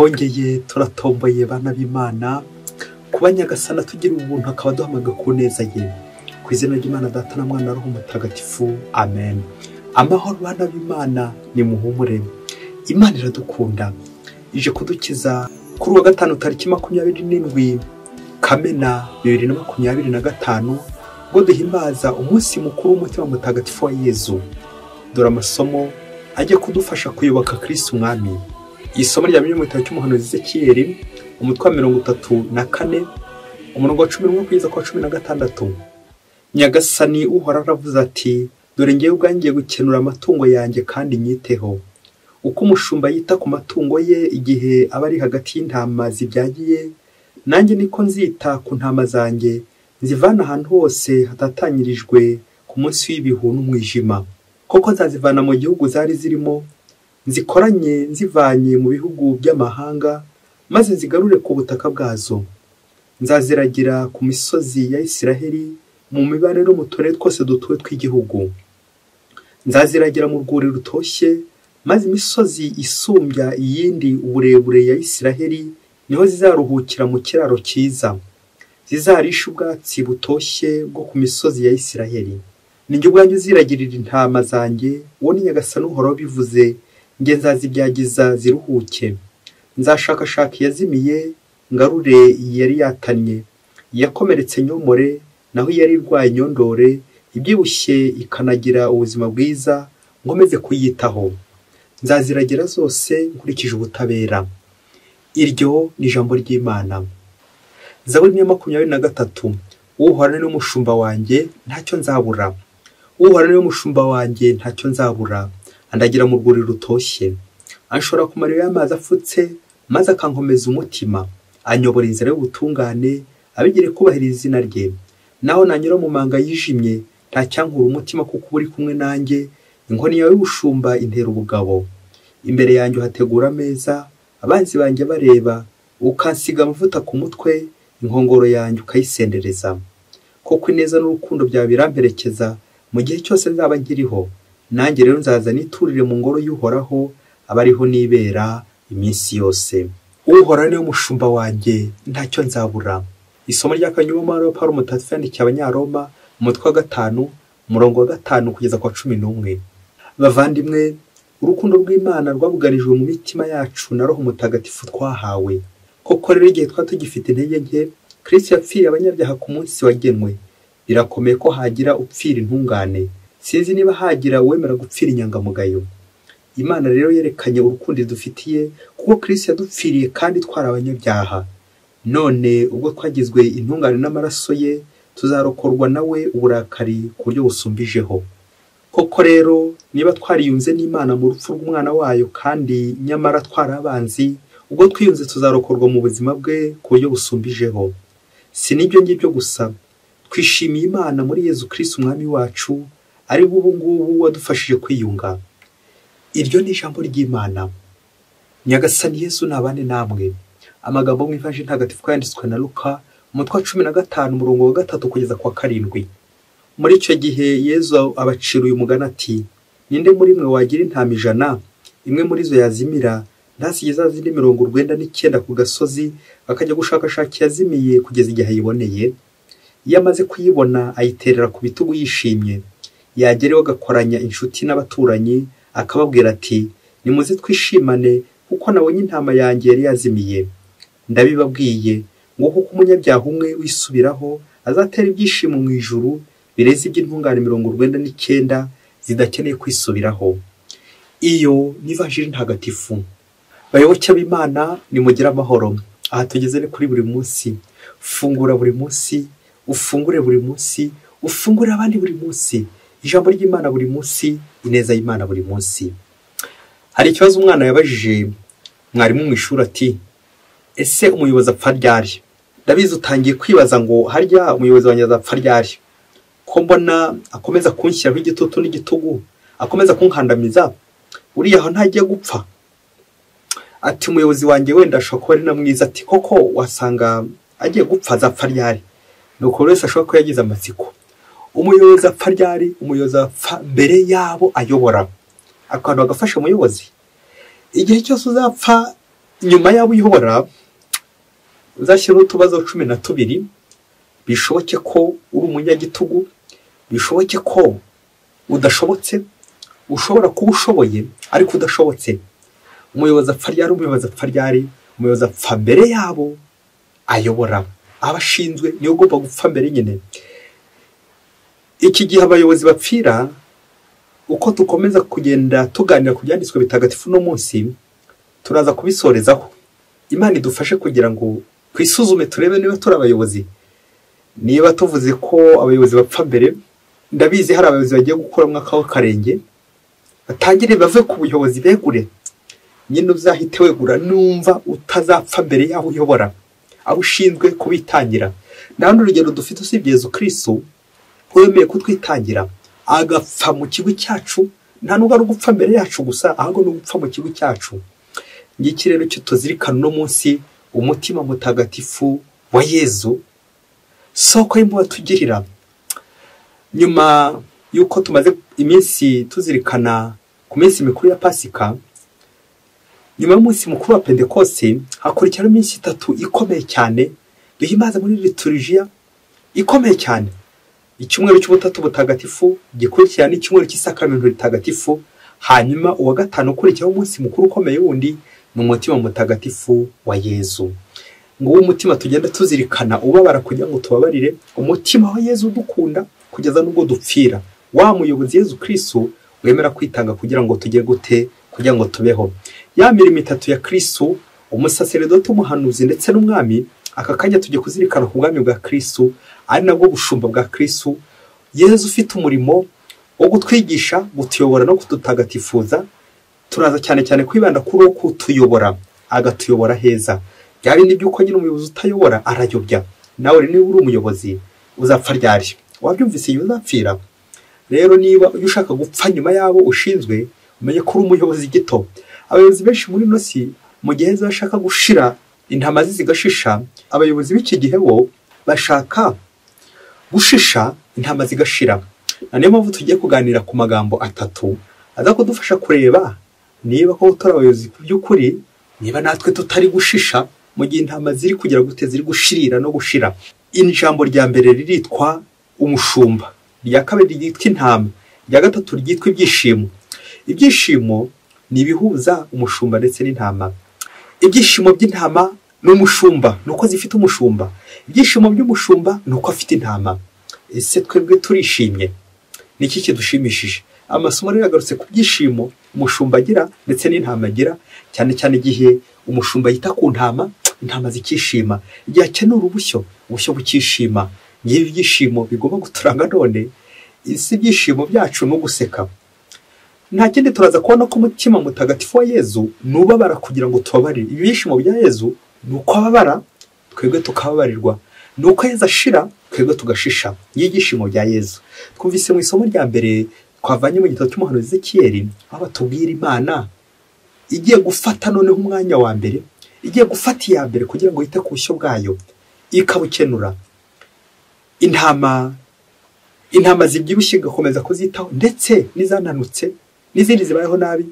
twongeye turatomboye bana b'Imana kuba Nyagasani tugira ubuntu akaba duhamaga ku neza ye ku izina ry'Imana Data na Mwana na Roho Mutagatifu amen. Amahoro bana b'Imana ni muhumure, Imana iradukunda ije kudukiza kuri wa gatanu tariki 27 Kamena 2025 ngo duhimbaza umunsi mukuru w'umutima mutagatifu wa Yezu. Dore amasomo ajye kudufasha kuyoboka Kristo Umwami. Isomo rya Bibiliya cy'umuhanuzi Ezekiyeli umutwe wa 34 umurongo wa 11 kugeza ku 16. Nyagasani uhora aravuze ati, dore ngiye ubwangiye gukenura amatungo yanjye kandi nyiteho. Uko umushumba yita ku matungo ye igihe aba ari hagati y'intama zibyagiye, nanjye niko nzita ku ntama zanjye, nzivana ahantu hose hatatanyirijwe ku munsi w'ibihu n'umwijima. Koko nzazivana mu gihugu zari zirimo, nzikoranye nzivanye mu bihugu by'amahanga, maze nzigarure ku butaka bwazo. Nzaziragira ku misozi ya Isiraheli, mu mibare no mu turere twose dutuwe tw'igihugu. Nzaziragira mu rwuri rutoshye, maze imisozi isumbya iyindi uburebure ya Isiraheli niho zizaruhukira mu kiraro cyiza. Zizarisha ubwatsi butoshye bwo ku misozi ya Isiraheli. Ninjye ubwanjye uziragirira intama zanjye, uwo ni Nyagasani uhoraho bivuze, nge nzazibyagiza ziruhuke. Nzashakashaka iyazimiye, ngarure yari yatanye, yakomeretse nyomore, naho yari irwaye nyondore, ibyibushye ikanagira ubuzima bwiza, ngomeze kuyitaho. Nzaziragira zose nkurikije ubutabera. Iryo ni ijambo ry'Imana. Zaburi ya 23. Uhorana n'umushumba wanjye ntacyo nzabura. Uhorana n'umushumba wanjye ntacyo nzabura. Andagira mu rwuri rutoshye. Anshora ku mariba y'amazi afutse, maze akankomeza umutima. Anyobora inzira y'ubutungane, abigire kubahiriza izina rye. Naho nanyura mu manga yijimye, ntacyankura umutima kuko uri kumwe nanjye. Inkoni yawe y'ubushumba intera ubugabo. Imbere yanjye uhategura ameza, abanzi banjye bareba, ukansiga amavuta ku mutwe, inkongoro yanjye ukayisendereza. Koko ineza n'urukundo byawe biramperekeza mu gihe cyose nzaba nkiriho. Nanjye rero nzaza niturire mu ngoro y'Uhoraho, abariho nibera iminsi yose. Uhora niwe mushumba wanjye ntacyo nzabura. Isomo rya Kanyuma Paulo Mutagatifu yandikiye Abanyaroma umutwe wa 5 umurongo wa 5 kugeza ku 11. Bavandimwe, urukundo rw'Imana rwabuganijwe mu mitima yacu na Roho Mutagatifu twahawe. Koko rero igihe twatugifite intege nke, Kristo yapfiriye abanyabyaha ku munsi wagenwe. Birakomeye ko hagira upfira intungane. Sinzi niba hagira uwemera gupfira inyangamugayo. Imana rero yerekanye urukundo dufitiye kuko Kristo yadupfiriye kandi twari abanyabyaha. None ubwo twagizwe intungane n'amaraso ye, tuzarokorwa nawe uburakari ku buryo busumbijeho. Koko rero niba twariyunze n'Imana mu rupfu rw'umwana wayo kandi nyamara twarabanzi, ubwo twiyunze tuzarokorwa mu buzima bwe ku buryo busumbijeho. Si nibyo ngibyo gusa, twishimiye Imana muri Yezu Kristo Umwami wacu, ari ubu ngubu wadufashije kwiyunga. Iryo ni ijambo ry'Imana. Nyagasani Yesu nabane namwe. Amagambo mu Ivanjili ntagatifu yanditswe na Luka umutwe wa 15 umurongo wa 3 kugeza ku 7. Muri icyo gihe Yezu abacira uyu mugani ati, ninde muri mwe wagira intama 100, imwe muri zo yazimira, ntasigiza zindi 99 ku gasozi, akajya gushakashaka yazimiye kugeza igihe ayiboneye? Iyo amaze kuyibona ayiterera ku bitugu yishimye. Yagereho agakoranya inshuti n'abaturanyi, akababwira ati, nimuze twishimane kuko nabonye intama yanjye yari yazimiye. Ndabibabwiye ngo kuko umunyabyaha umwe wisubiraho azatera ibyishimo mu ijuru bireze iby'intungane 99 zidakeneye kwisubiraho. Iyo ni Ivanjili ntagatifu. Bayoboke b'Imana, nimugire amahoro. Aha tugeze ni kuri buri munsi. Fungura buri munsi, ufungure buri munsi, ufungure abandi buri munsi. Ijambo ry'Imana buri munsi, ineza y'Imana buri munsi. Hari ikibazo umwana yabajije mwarimu mu ishuri ati, ese umuyobozi apfa ryari? Ndabizi utangiye kwibaza ngo harya umuyobozi wanjye azapfa ryari? Ko mbona akomeza kunshyiraho igitutu n'igitugu, akomeza kunkandamiza, uriya aho ntagiye gupfa. Ati umuyobozi wanjye wenda ashobora kuba ari na mwiza. Ati koko wasanga agiye gupfa, azapfa ryari? Nuko wese ashobora ko yagize amatsiko. Umuyobozi apfa ryari? Umuyobozi apfa mbere yabo ayobora. Akantu agafasha umuyobozi. Igihe cyose uzapfa nyuma yabo uyobora uzashyiraho utubazo 12 bishoboke ko uri umunyagitugu, bishoboke ko udashobotse, ushobora kuba ushoboye ariko udashobotse. Umuyobozi apfa ryari, umuyobozi apfa ryari, umuyobozi apfa mbere yabo ayobora. Abashinzwe niyo ugomba gupfa mbere nyine. Iki gihe abayobozi bapfira, uko tukomeza kugenda tuganira ku byanditswe bitagatifu no munsi, turaza kubisorezaho. Imana idufashe kugira ngo kwisuzume turebe niba turi abayobozi. Niba tuvuze ko abayobozi bapfa mbere, ndabizi hari abayobozi bagiye gukora mwaka w'akarenge, batangire bave ku buyobozi begure. Nyine uzahite wegura numva utazapfa mbere yaho uyobora, abo ushinzwe kubitangira. Nandi urugero dufite usibye Yesu Kristo, wemeye kutwitangira agapfa mu kigo cyacu, nta nubwo ari gupfa mbere yacu gusa, ahubwo no gupfa mu kigo cyacu. Ngiki rero cyo tuzirikana no munsi, umutima mutagatifu wa Yezu, soko y'impuhwe tugirira. Nyuma yuko tumaze iminsi tuzirikana ku minsi mikuru ya Pasika, nyuma y'umunsi mukuru wa Pentekoste hakurikira iminsi 3 ikomeye cyane duhimbaza muri liturujia ikomeye cyane. Icyumweru cy'ubutatu butagatifu gikurikira n'icyumweru cy'isakramento ritagatifu, hanyuma uwa gatanu ukurikiraho umunsi mukuru ukomeye wundi n'umutima mutagatifu wa Yezu. Ngo umutima tugenda tuzirikana ubabara kugira ngo tubabarire, umutima wa Yezu dukunda kugeza nubwo dupfira. Wa muyobozi Yezu Kristo wemera kwitanga kugira ngo tujye gute, kugira ngo tubeho. Ya mirimo 3 ya Kristo, umusaseredoti, umuhanuzi ndetse n'umwami, aka kanya tujye kuzirikana ku bwami bwa Kristo, ari nabwo bushumba bwa Kristo. Yezu ufite umurimo wo gutwigisha, gutuyobora no kudutagatifuza. Turaza cyane cyane kwibanda kuri uko kutuyobora, agatuyobora heza. Byabindi byuko nyine umuyobozi utayobora arayobya. Nawe niba uri umuyobozi uzapfa ryari, wabyumvise uzapfira. Rero niba ushaka gupfa nyuma yabo ushinzwe, umenye ko uri umuyobozi gito. Abayobozi benshi muri nosi mu gihe bashaka gushira intama zigashisha, abayobozi b'iki gihe bo bashaka gushisha intama zigashira. Niyo mpamvu tugiye kuganira ku magambo 3 aza kudufasha kureba niba ko turi abayobozi ku by'ukuri, niba natwe tutari gushisha mu gihe intama ziri kugira gute, ziri gushirira no gushira. Ijambo rya mbere riritwa umushumba, rya kabiri ryitwa intama, rya gatatu ryitwa ibyishimo. Ibyishimo ni ibihuza umushumba ndetse n'intama. Ibyishimo by'intama n'umushumba nuko zifite umushumba, ibyishimo by'umushumba nuko afite intama. Ese twebwe turishimye? Niki kidushimishije? Amasomo rero yagarutse ku byishimo umushumba agira ndetse n'intama agira, cyane cyane igihe umushumba yita ku ntama, intama zikishima. Igihe akenura ubushyo bukishima. Ngibi byishimo bigomba guturanga none. Isi byishimo byacu no guseka. Nta kindi turaza kubona ko umutima mutagatifu wa Yezu nubabara kugira ngo tubabarire. Ibyishimo bya Yezu nuko ababara, twebwe tukababarirwa. Nuko Yezu ashira, twebwe tugashisha. Yigishimo bya Yezu twumvise mu isomo rya mbere twavanye mu gitabo cy'umuhanuzi Ezekiyeli, aho batubwira Imana igiye gufata noneho umwanya wa mbere, igiye gufata iya mbere kugira ngo yite ku bushyo bwayo, ikabukenura. Intama zibyibushye gakomeza kuzitaho, ndetse n'izananutse n'izindi zibayeho nabi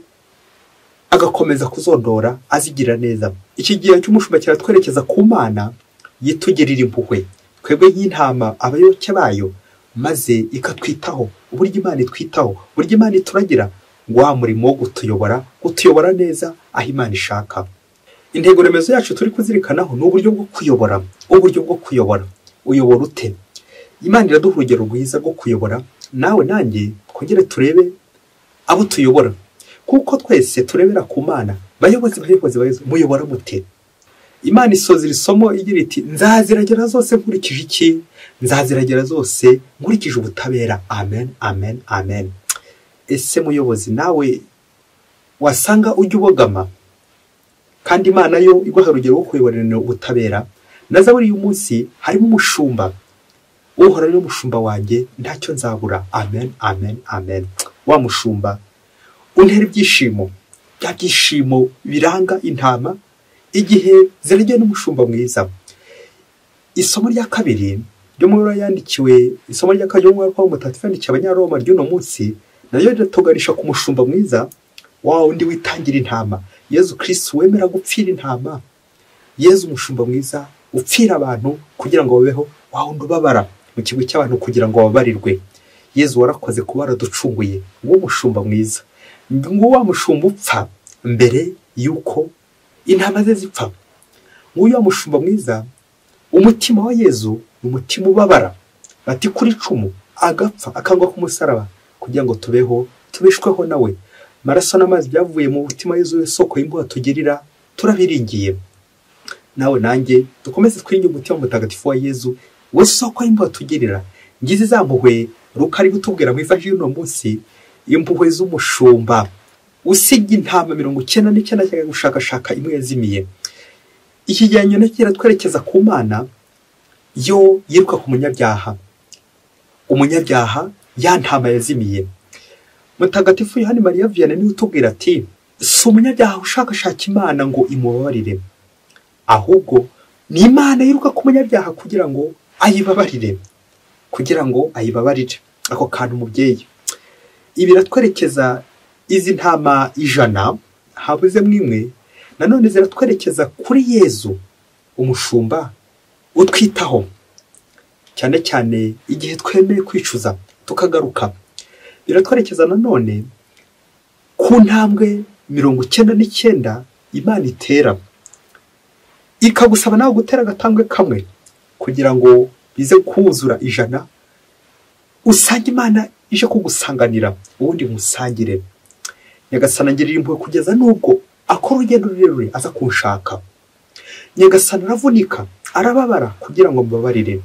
agakomeza kuzondora azigira neza. Iki gihe cy'umushumba kiratwerekeza ku Mana yitugirira impuhwe twebwe nk'intama abayoboke bayo, maze ikatwitaho. Uburyo Imana itwitaho, uburyo Imana ituragira, ngo wa murimo wo gutuyobora neza aho Imana ishaka. Intego remezo yacu turi kuzirikanaho ni uburyo bwo kuyobora. Uburyo bwo kuyobora, uyobora ute? Imana iraduha urugero rwiza rwo kuyobora. Nawe nanjye twongere turebe abo tuyobora, kuko twese turebera ku Mana. Bayobozi muyobora mute? Imana isoza iri somo igira iti, nzaziragera zose nkurikije iki? Nzaziragera zose nkurikije ubutabera. Amen, amen, amen. Ese muyobozi nawe wasanga ujya ubogama, kandi Imana yo iguha urugero rwo kuyoborera ubutabera. Na Zaburi uyu munsi harimo umushumba, uhora rero umushumba wanjye ntacyo nzabura. Amen, amen, amen. Wa mushumba untera ibyishimo, bya byishimo biranga intama igihe ziragiye n'umushumba mwiza. Isomo rya kabiri ryo mu yandikiwe, isomo rya kabiri mu kwa Mutagatifu yandikiye Abanyaroma ry'uno munsi, nayo ritoganisha ku mushumba mwiza, wa undi witangira intama. Yezu Kristo wemera gupfira intama, Yezu umushumba mwiza upfira abantu kugira ngo babeho, wa wundi ubabara mu kigo cy'abantu kugira ngo babarirwe. Yezu warakoze kuba waraducunguye, uwo mushumba mwiza, ngo wa mushumba upfa mbere yuko intama ze zipfa. Nguyu mushumba mwiza, umutima wa Yezu umutima ubabara, ati kuri cumu agapfa akangwa ku musaraba kugira ngo tubeho, tubishweho nawe. Maraso n'amazi byavuye mu mutima wa Yezu, soko y'impuhwe atugirira, turabiringiye. Nawe nanjye dukomeze twiringe umutima mutagatifu wa Yezu, we soko y'impuhwe atugirira. Ngize za mpuhwe Luka ari gutubwira mu ivanjiri uno munsi, impuhwe z'umushumba usiga intama 99 cyangwa gushakashaka imwe yazimiye. Ikijyanye no kiratwerekeza ku Mana yo yiruka ku munyabyaha. Umunyabyaha ya ntama yazimiye. Mutagatifu Yohani Mariya Vianney ni utubwira ati, si umunyabyaha ushakashaka Imana ngo imubabarire, ahubwo ni Imana yiruka ku munyabyaha kugira ngo ayibabarire, kugira ngo ayibabarire. Ako kantu umubyeyi. Ibi biratwerekeza izi ntama 100 habuze mwimwe, nanone ziratwerekeza kuri Yezu umushumba utwitaho, cyane cyane igihe twemeye kwicuza tukagaruka. Biratwerekeza nanone ku ntambwe 99 Imana itera, ikagusaba nawe gutera agatambwe kamwe kugira ngo bize kuzura 100, usange Imana ije kugusanganira, ubundi musangire. Nyagasana ngirira impuhwe kugeza nubwo akora urugendo rurerure aza kunshaka. Nyagasana aravunika, arababara kugira ngo mbabarire.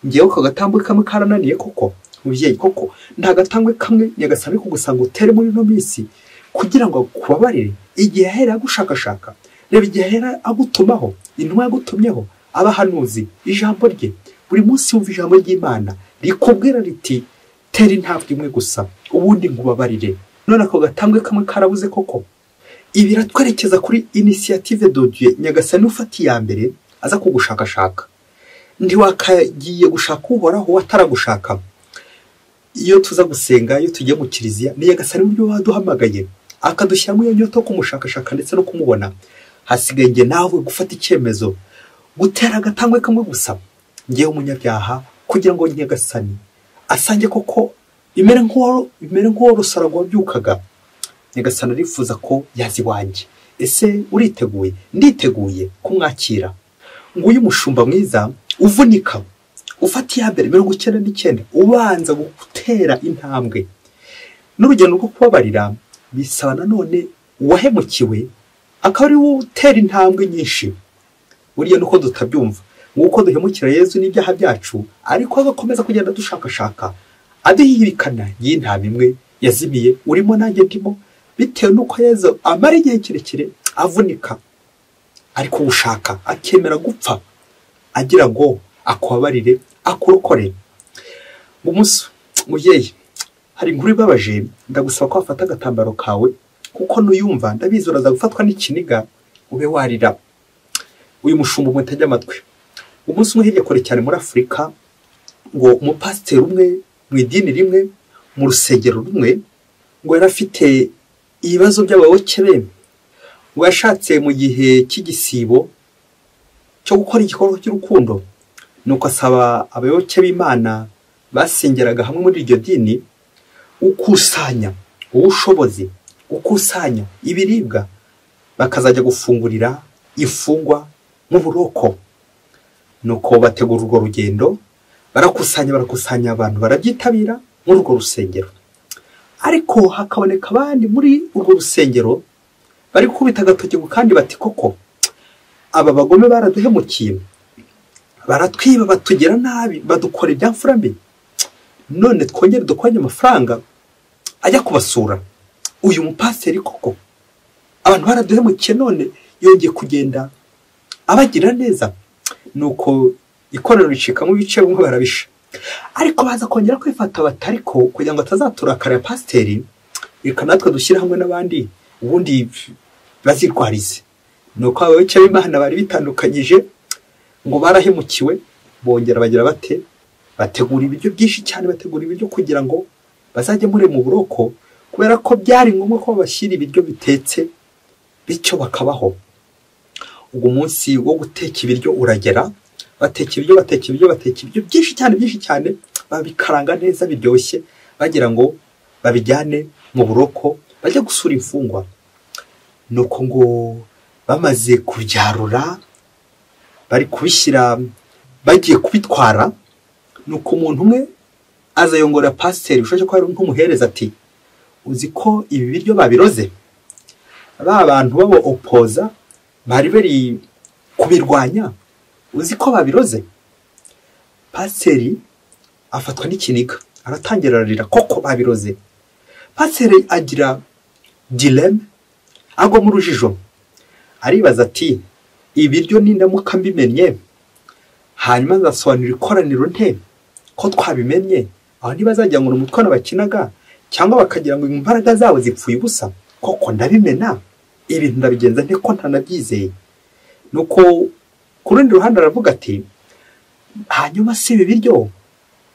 Ngewe ko gatambwe kamwe karananiye koko, mubyeyi koko nta gatambwe kamwe Nyagasana ari kugusanga utere muri no minsi kugira ngo kubabarire. Igihe ahera agushakashaka, reba igihe ahera agutumaho, intumwa yagutumyeho, abahanuzi, ijambo rye. Buri munsi wumva ijambo ry'Imana rikubwira riti tera intambwe imwe gusa ubundi ngubabarire. None ako gatambwe kamwe karabuze koko. Ibi biratwerekeza kuri initiative de Dieu. Nyagasani ufati ya mbere aza kugushakashaka, ntiwakagiye gushaka uhoraho wataragushaka. Iyo tuza gusenga, iyo tugiye mu kiliziya, ni Nyagasani buryo waduhamagaye akadushyiramo iyo nyota kumushakashaka ndetse no kumubona. Hasigaye nge nawe gufata icyemezo, gutera agatambwe kamwe gusa, ngewe umunyabyaha, kugira ngo Nyagasani asange koko imere nk'uwo rusarago wabyukaga. Nyagasani arifuza ko yazi wanjye. Ese uriteguye? Nditeguye kumwakira. Nguyu mushumba mwiza uvunika, ufati ya mbere 99 ubanza gutera intambwe. N'urugendo rwo kubabarira bisaba nanone uwahemukiwe akaba ari wo utera intambwe nyinshi. Buriya nuko dutabyumva, nguko duhemukira Yezu n'ibyaha byacu, ariko agakomeza kugenda dushakashaka aduhirikana y'intama imwe yazimiye, urimo nanjye ndimo, bitewe nuko Yezu amara igihe kirekire avunika ariko gushaka akemera gupfa agira ngo akubabarire akurokore. Umunsi mubyeyi, hari inkuru ibabaje, ndagusaba ko wafata agatambaro kawe kuko nuyumva ndabizi uraza gufatwa n'ikiniga ube warira. Uyu mushumba umutege amatwi. Umunsi umwe hirya kure cyane muri Afurika, ngo umupasiteri umwe mu idini rimwe mu rusengero rumwe, ngo yarafite ibibazo by'abayoboke be, ngo yashatse mu gihe cy'igisibo cyo gukora igikorwa cy'urukundo, nuko asaba abayoboke b'Imana basengeraga hamwe muri iryo dini ukusanya ubushobozi, ukusanya ibiribwa bakazajya gufungurira ifungwa mu buroko. Nuko bategura urwo rugendo, barakusanya abantu barabyitabira muri urwo rusengero. Ariko hakaboneka abandi muri urwo rusengero bari kubita agatoki kandi bati koko aba bagome baraduhemukiye, baratwiba, batugera nabi, badukora ibyamfura mbi, none twongere dukoranye amafaranga ajya kubasura. Uyu mupasiteri koko abantu baraduhemukiye, none yongeye kugenda abagira neza. Nuko ikorero ricikamo ibice bimwe barabisha, ariko baza kongera kwifata batariko kugira ngo atazaturakara pasiteri, reka natwe dushyire hamwe n'abandi ubundi bazirwarize. Nuko abayoboke b'Imana bari bitandukanyije, ngo barahemukiwe, bongera bagira bate, bategura ibiryo byinshi cyane, bategura ibiryo kugira ngo bazajye muri mu buroko, kubera ko byari ngombwa ko bashyira ibiryo bitetse bityo bakabaho. Ubwo munsi wo guteka ibiryo uragera, bateka ibiryo byinshi cyane, babikaranga neza biryoshye, bagira ngo babijyane mu buroko bajya gusura imfungwa. Nuko ngo bamaze kubyarura, bari kubishyira, bagiye kubitwara, nuko umuntu umwe aza yongora pasiteri ushoje ko ari nk'umuhereza ati, uzi ko ibi biryo babiroze? Ba bantu babo opoza bari bari kubirwanya, uzi ko babiroze? Pasiteri afatwa n'ikiniga, aratangira ararira, koko babiroze. Pasiteri agira dilemme, agwa mu rujijo, aribaza ati, ibiryo nindamuka mbimenye, hanyuma nzasobanura ikoraniro nte ko twabimenye, aho ntibazajya ngo umutwana bakinaga cyangwa bakagira ngo imbaraga zabo zipfuye ubusa. Koko ndabimena, ibintu ndabigenza nte ko ntanabyizeye? Nuko ku rundi ruhande aravuga ati, hanyuma si ibi biryo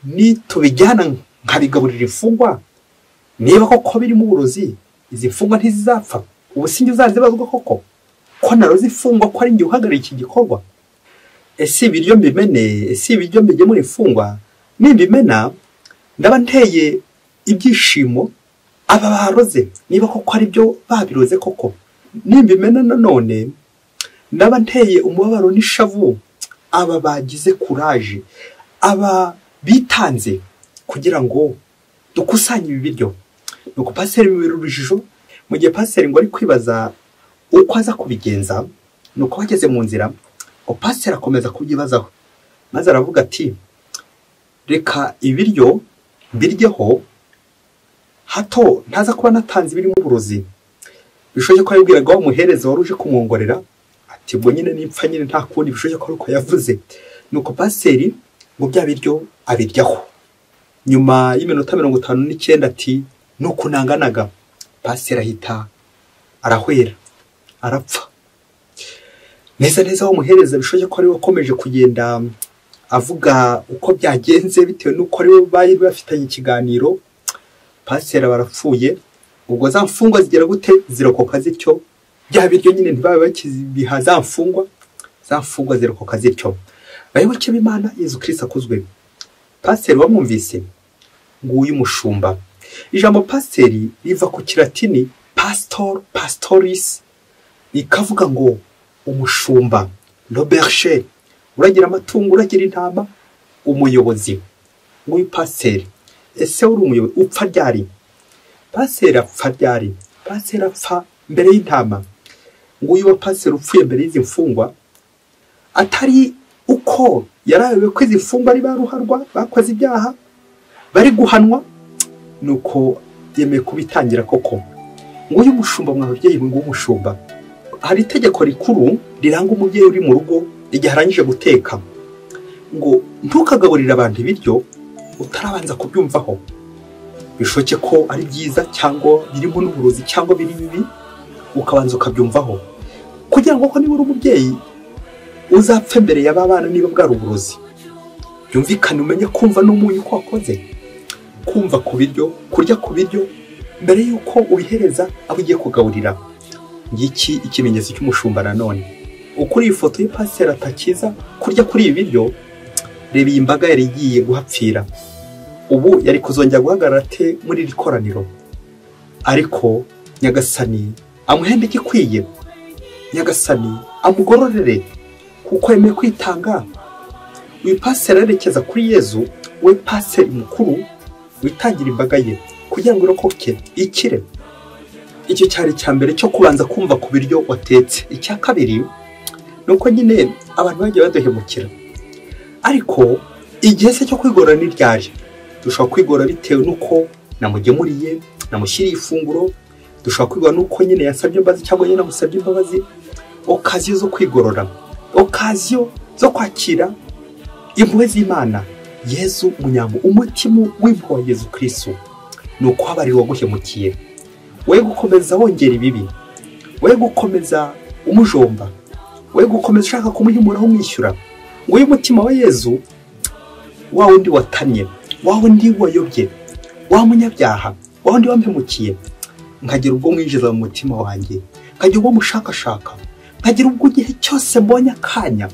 nitubijyana nkabigaburira imfungwa, niba koko birimo uburozi, izi mfungwa ntizizapfa, ubu sinjye uzazibazwa koko ko naroze imfungwa ko ari njye uhagarariye iki gikorwa? Ese ibiryo mbimene, ese ibiryo mbigemura imfungwa nimbimena ndaba nteye ibyishimo aba baroze, niba koko ari byo babiroze koko? Nimbimena nanone ndaba nteye umubabaro n'ishavu aba bagize kuraje, aba bitanze kugira ngo dukusanye ibi biryo. Nuko pasiteri bibera urujijo, mu gihe pasiteri ngo ari kwibaza uko aza kubigenza, nuko bageze mu nzira, pasiteri akomeza kubyibazaho, maze aravuga ati, reka ibiryo mbiryeho, hato ntaza kuba natanze ibirimo uburozi. Bishoboke ko yabwiraga wa muhereza wari uje kumwongorera ati, ubwo nyine nipfa nyine nta kundi, bishoboke ko ariko yavuze. Nuko pasiteri ngo bya biryo abiryaho. Nyuma y'iminota 59 ati, nuko nanganaga. Pasiteri ahita arahwera, arapfa. Neza wa muhereza bishoboke ko ari wakomeje kugenda avuga uko byagenze bitewe nuko ari bari bafitanye ikiganiro. Pasiteri barapfuye. Ubwo za mfungwa zigera gute zirokoka zityo, bya biryo nyine ntibabe bakibiha za mfungwa zirokoka zityo. Bayoboke b'Imana, Yesu Kristo akuzwe. Pasiteri wamwumvise nguyu mushumba. Ijambo pasiteri riva ku kilatini pastoris, ikavuga ngo umushumba, l'auberger, uragira amatungo, uragira intama, umuyobozi. Nguyu pasiteri. Ese uri umuyobozi upfa ryari? Pasiteri apfa ryari? Pasiteri apfa mbere y'intama. Nguyu wa pasiteri upfuye mbere y'izi mfungwa, atari uko yarawe ko izi mfungwa ari baruharwa, bakoze ibyaha, bari guhanwa, nuko yemeye kubitangira koko. Nguyu mushumba, mwabyeyi, nguyu mushumba. Hari itegeko rikuru riranga umubyeyi uri mu rugo igihe arangije guteka, ngo ntukagaburire abantu ibiryo utarabanza kubyumvaho. Bishoboke ko ari byiza cyangwa birimo n'uburozi cyangwa biri bibi, ukabanza ukabyumvaho, kugira ngo niba uri umubyeyi uzapfe mbere y'abana niba bwari uburozi. Byumvikane, umenye kumva n'umunyu ko wakoze, kumva ku biryo, kurya ku biryo mbere y'uko ubihereza abo ugiye kugaburira. Ngiki ikimenyetso cy'umushumba. Nanone ukuri iyi foto y'ipasiteri atakiza kurya kuri ibi biryo, reba iyi mbaga yari igiye guhapfira. Ubu yari kuzongera guhagarara ate muri iri koraniro? Ariko Nyagasani amuhembe igikwiye, Nyagasani amugororere kuko yemeye kwitanga. Uyu pasiteri arerekeza kuri Yezu, we pasiteri mukuru witangira imbaga ye kugira ngo irokoke ikire. Icyo cyari cya mbere cyo kubanza kumva ku biryo watetse. Icya kabiri nuko nyine abantu bagiye baduhemukira, ariko igihe se cyo kwigora ni ryari? Dushobora kwigora bitewe nuko namugemuriye, namushyiriye ifunguro. Dushobora kwigora nuko nyine yasabye imbabazi cyangwa nyine namusabye imbabazi. Okaziyo zo kwigorora, okaziyo zo kwakira impuhwe z'Imana. Yezu munyambo, umutima w'impuhwe wa Yezu Kristo nuko habari waguhemukiye. We gukomeza wongera ibibi, we gukomeza umujomba, we gukomeza ushaka kumuhimuraho umwishyura. Ngo uyu mutima wa Yezu, wa wundi watanye, wa wundi wayobye, wa munyabyaha, wa wundi wampemukiye, nkagira ubwo mwinjiza mu mutima wanjye, nkajya uwo mushakashaka, nkagira ubwo igihe cyose mbonye akanya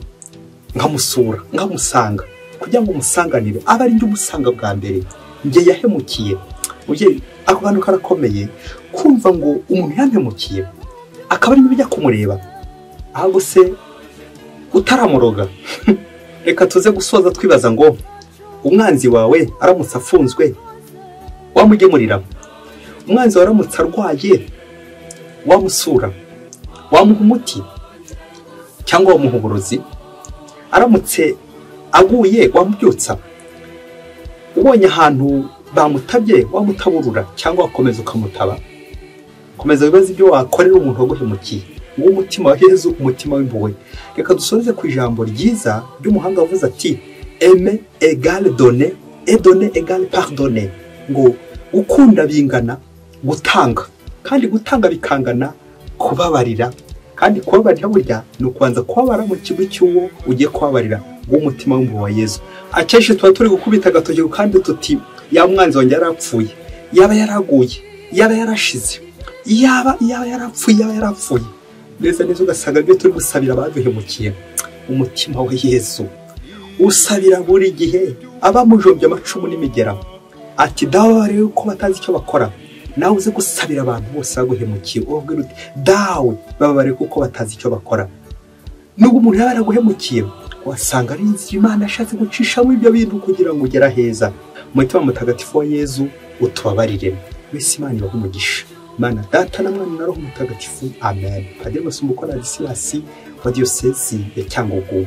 nkamusura nkamusanga kugira ngo musanganire aba ari njye umusanga bwa mbere. Njye yahemukiye uje ako bantu karakomeye kumva ngo umuntu yahemukiye akaba ari bijya kumureba ahubwo se utaramuroga. Reka tuze gusoza twibaza ngo umwanzi wawe aramutse afunzwe wamugemurira, umwanzi waramutse arwaye wamusura, wamuha umuti cyangwa wamuha uburozi, aramutse aguye wamubyutsa, ubonye ahantu bamutabye wamutaburura cyangwa wakomeza ukamutaba. Komeza wibaza ibyo wakorera umuntu waguhemukiye. Uwo mutima wa Yezu, umutima w'impuhwe. Reka dusoze ku ijambo ryiza ry'umuhanga wavuze ati aimer égale donner et donner égale pardonner, ngo ukunda bingana gutanga, kandi gutanga bikangana kubabarira, kandi kubabarira burya ni ukubanza kubabara mu kigo cy'uwo ugiye kubabarira. Umutima w'impuhwe wa Yezu. Akenshi tuba turi gukubita agatoki kandi tuti ya mwanzi wanjye yarapfuye, yaba yaraguye, yaba yarashize, yaba yarapfuye. Neza ugasanga ibyo turi gusabira abaduhemukiye. Umutima wa Yezu usabira buri gihe abamujombye amacumu n'imigera, ati dawe rero ko batazi icyo bakora, nawe uze gusabira abantu bose baguhemukiye ubwira uti dawe babare kuko batazi icyo bakora. Nubwo umuntu yaba yaraguhemukiye wasanga ari inzira Imana yashatse gucishamo ibyo bintu kugira ngo ugere heza. Umutima mutagatifu wa Yezu utubabarire. Wese Imana ibahe umugisha. Mana Data na Mwana na Roho Mutagatifu. Amen. Padiri Masumbuko Ladislas wa Diocese ya Cyangugu.